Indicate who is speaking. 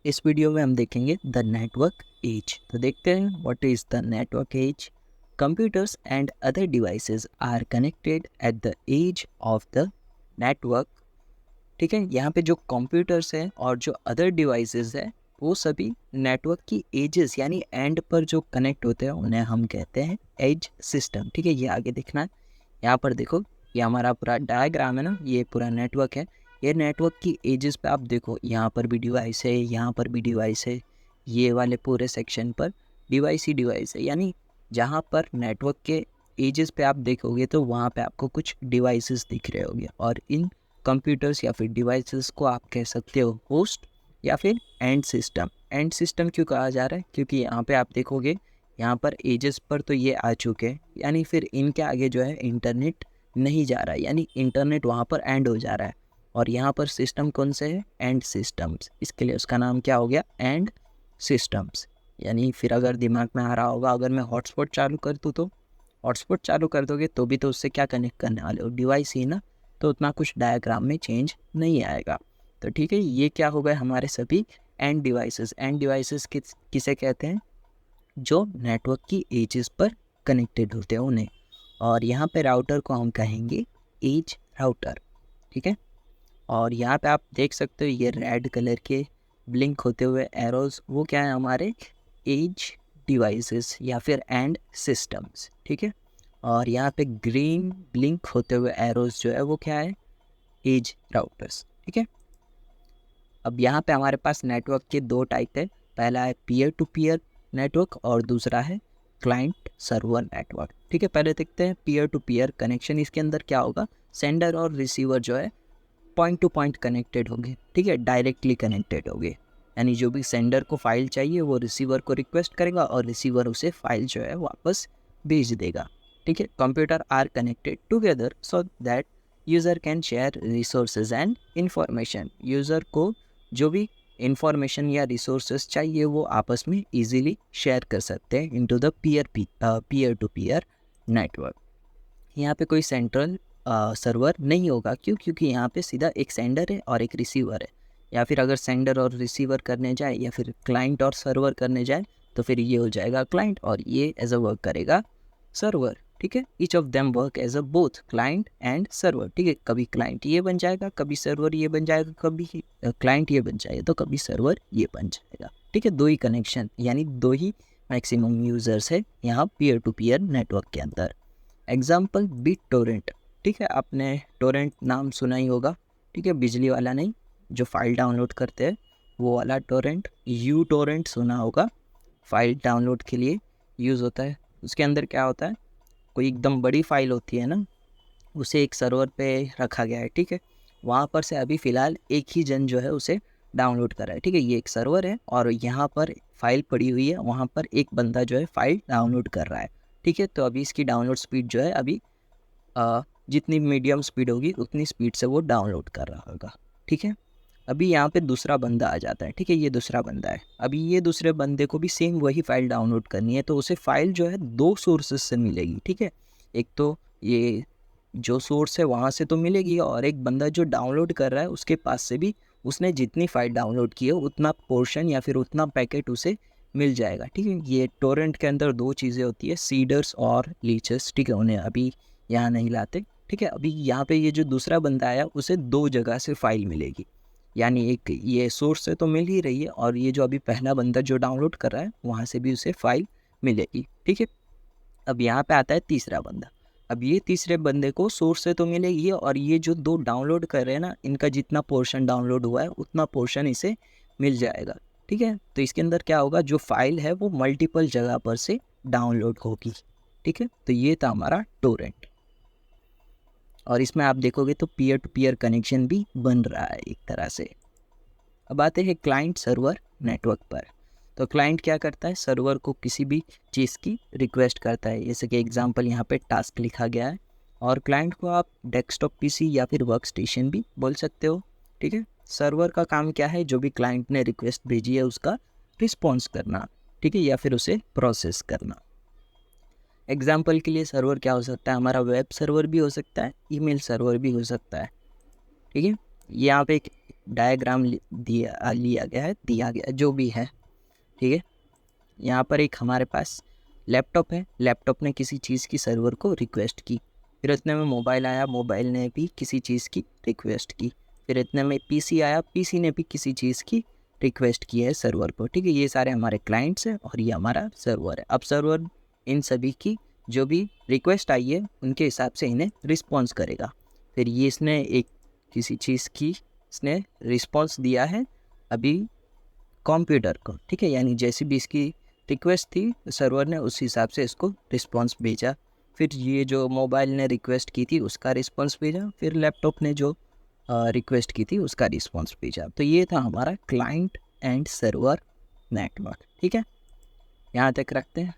Speaker 1: इस वीडियो में हम देखेंगे द नेटवर्क एज। तो देखते हैं what is the network edge. Computers and other devices are connected at the edge of the network. ठीक है, यहाँ पे जो कंप्यूटर्स हैं और जो अदर डिवाइसेस है वो सभी नेटवर्क की एजेस यानी एंड पर जो कनेक्ट होते हैं उन्हें हम कहते हैं एज सिस्टम। ठीक है, ये आगे देखना है। यहाँ पर देखो, ये हमारा पूरा डायग्राम है ना, ये पूरा नेटवर्क है। ये नेटवर्क की एजेस पे आप देखो, यहाँ पर भी डिवाइस है, यहाँ पर भी डिवाइस है, ये वाले पूरे सेक्शन पर डिवाइस ही डिवाइस है। यानी जहाँ पर नेटवर्क के एजेस पे आप देखोगे तो वहाँ पे आपको कुछ डिवाइसेस दिख रहे होंगे, और इन कंप्यूटर्स या फिर डिवाइसेस को आप कह सकते हो होस्ट या फिर एंड सिस्टम। एंड सिस्टम क्यों कहा जा रहा है? क्योंकि यहाँ पे आप देखोगे, यहाँ पर एजेस पर तो ये आ चुके हैं, यानी फिर इनके आगे जो है इंटरनेट नहीं जा रहा है, यानी इंटरनेट वहाँ पर एंड हो जा रहा है। और यहाँ पर सिस्टम कौन से है? And systems. इसके लिए उसका नाम क्या हो गया? And systems. यानी फिर अगर दिमाग में आ रहा होगा, अगर मैं हॉटस्पॉट चालू कर दूँ तो हॉटस्पॉट चालू कर दोगे तो भी तो उससे क्या कनेक्ट करने वाले हो? डिवाइस ही ना, तो उतना कुछ डायग्राम में चेंज नहीं आएगा। तो ठीक है, ये क्या हो गए हमारे सभी एंड डिवाइसेस। एंड डिवाइसेस किसे कहते हैं? जो नेटवर्क की एजेस पर कनेक्टेड होते हैं उन्हें। और यहाँ पे राउटर को हम कहेंगे एज राउटर। ठीक है, और यहाँ पे आप देख सकते हो ये रेड कलर के ब्लिंक होते हुए एरोज, वो क्या है? हमारे एज डिवाइसेस या फिर एंड सिस्टम्स। ठीक है, और यहाँ पे ग्रीन ब्लिंक होते हुए एरोज जो है वो क्या है? Edge routers. ठीक है, अब यहाँ पे हमारे पास नेटवर्क के दो टाइप है। पहला है पीयर टू पीयर नेटवर्क और दूसरा है क्लाइंट सर्वर नेटवर्क। ठीक है, पहले देखते हैं पीयर टू पीयर कनेक्शन। इसके अंदर क्या होगा? सेंडर और रिसीवर जो है पॉइंट टू पॉइंट कनेक्टेड होंगे। ठीक है, डायरेक्टली कनेक्टेड होंगे। यानी जो भी सेंडर को फाइल चाहिए वो रिसीवर को रिक्वेस्ट करेगा और रिसीवर उसे फाइल जो है वापस भेज देगा। ठीक है, computer are connected together so that user can share resources and information. User को जो भी इंफॉर्मेशन या रिसोर्सेज चाहिए वो आपस में इजीली शेयर कर सकते हैं into the peer to peer network. यहाँ पे कोई सेंट्रल सर्वर नहीं होगा। क्यों? क्योंकि यहाँ पे सीधा एक सेंडर है और एक रिसीवर है। या फिर अगर सेंडर और रिसीवर करने जाए या फिर क्लाइंट और सर्वर करने जाए तो फिर ये हो जाएगा क्लाइंट और ये एज अ वर्क करेगा सर्वर। ठीक है, each of them work as a both client and server. ठीक है, कभी क्लाइंट ये बन जाएगा, कभी सर्वर ये बन जाएगा, कभी क्लाइंट ये बन जाएगा तो कभी सर्वर ये बन जाएगा। ठीक है, दो ही कनेक्शन यानी दो ही मैक्सिमम यूज़र्स है यहाँ पीयर टू पीयर नेटवर्क के अंदर। Example bit Torrent. ठीक है, आपने टोरेंट नाम सुना ही होगा। ठीक है, बिजली वाला नहीं, जो फाइल डाउनलोड करते हैं वो वाला टोरेंट। यू टोरेंट सुना होगा, फाइल डाउनलोड के लिए यूज़ होता है। उसके अंदर क्या होता है? कोई एकदम बड़ी फाइल होती है ना, उसे एक सर्वर पे रखा गया है। ठीक है, वहाँ पर से अभी फ़िलहाल एक ही जन जो है उसे डाउनलोड कर रहा है। ठीक है, ये एक सर्वर है और यहाँ पर फाइल पड़ी हुई है, वहाँ पर एक बंदा जो है फाइल डाउनलोड कर रहा है। ठीक है, तो अभी इसकी डाउनलोड स्पीड जो है अभी जितनी मीडियम स्पीड होगी उतनी स्पीड से वो डाउनलोड कर रहा होगा। ठीक है, अभी यहाँ पे दूसरा बंदा आ जाता है। ठीक है, ये दूसरा बंदा है। अभी ये दूसरे बंदे को भी सेम वही फाइल डाउनलोड करनी है, तो उसे फाइल जो है दो सोर्सेस से मिलेगी। ठीक है, एक तो ये जो सोर्स है वहाँ से तो मिलेगी, और एक बंदा जो डाउनलोड कर रहा है उसके पास से भी उसने जितनी फाइल डाउनलोड की है उतना पोर्शन या फिर उतना पैकेट उसे मिल जाएगा। ठीक है, ये टोरेंट के अंदर दो चीज़ें होती है, सीडर्स और लीचेस। ठीक है, उन्हें अभी यहाँ नहीं लाते। ठीक है, अभी यहाँ पे ये जो दूसरा बंदा आया उसे दो जगह से फाइल मिलेगी, यानी एक ये सोर्स से तो मिल ही रही है और ये जो अभी पहला बंदा जो डाउनलोड कर रहा है वहाँ से भी उसे फाइल मिलेगी। ठीक है, अब यहाँ पे आता है तीसरा बंदा। अब ये तीसरे बंदे को सोर्स से तो मिलेगी और ये जो दो डाउनलोड कर रहे हैं ना, इनका जितना पोर्शन डाउनलोड हुआ है उतना पोर्शन इसे मिल जाएगा। ठीक है, तो इसके अंदर क्या होगा? जो फाइल है वो मल्टीपल जगह पर से डाउनलोड होगी। ठीक है, तो ये था हमारा टोरेंट, और इसमें आप देखोगे तो पीयर टू पीयर कनेक्शन भी बन रहा है एक तरह से। अब आते हैं क्लाइंट सर्वर नेटवर्क पर। तो क्लाइंट क्या करता है? सर्वर को किसी भी चीज़ की रिक्वेस्ट करता है, जैसे कि एग्जांपल यहाँ पे टास्क लिखा गया है। और क्लाइंट को आप डेस्कटॉप पीसी या फिर वर्क स्टेशन भी बोल सकते हो। ठीक है, सर्वर का काम क्या है? जो भी क्लाइंट ने रिक्वेस्ट भेजी है उसका रिस्पॉन्स करना। ठीक है, या फिर उसे प्रोसेस करना। एग्जाम्पल के लिए सर्वर क्या हो सकता है? हमारा वेब सर्वर भी हो सकता है, ईमेल सर्वर भी हो सकता है। ठीक है, यहाँ पे एक डायग्राम लिया गया है, दिया गया जो भी है, ठीक है। यहाँ पर एक हमारे पास लैपटॉप है, लैपटॉप ने किसी चीज़ की सर्वर को रिक्वेस्ट की, फिर इतने में मोबाइल आया, मोबाइल ने भी किसी चीज़ की रिक्वेस्ट की, फिर इतने में पीसी आया, पीसी ने भी किसी चीज़ की रिक्वेस्ट की है सर्वर को, ठीक है। ये सारे हमारे क्लाइंट्स हैं और ये हमारा सर्वर है। अब सर्वर इन सभी की जो भी रिक्वेस्ट आई है उनके हिसाब से इन्हें रिस्पॉन्स करेगा। फिर ये इसने एक किसी चीज़ की इसने रिस्पॉन्स दिया है अभी कंप्यूटर को, ठीक है, यानी जैसी भी इसकी रिक्वेस्ट थी सर्वर ने उस हिसाब से इसको रिस्पॉन्स भेजा। फिर ये जो मोबाइल ने रिक्वेस्ट की थी उसका रिस्पॉन्स भेजा, फिर लैपटॉप ने जो रिक्वेस्ट की थी उसका रिस्पॉन्स भेजा। तो ये था हमारा क्लाइंट एंड सर्वर नेटवर्क, ठीक है, यहाँ तक रखते हैं।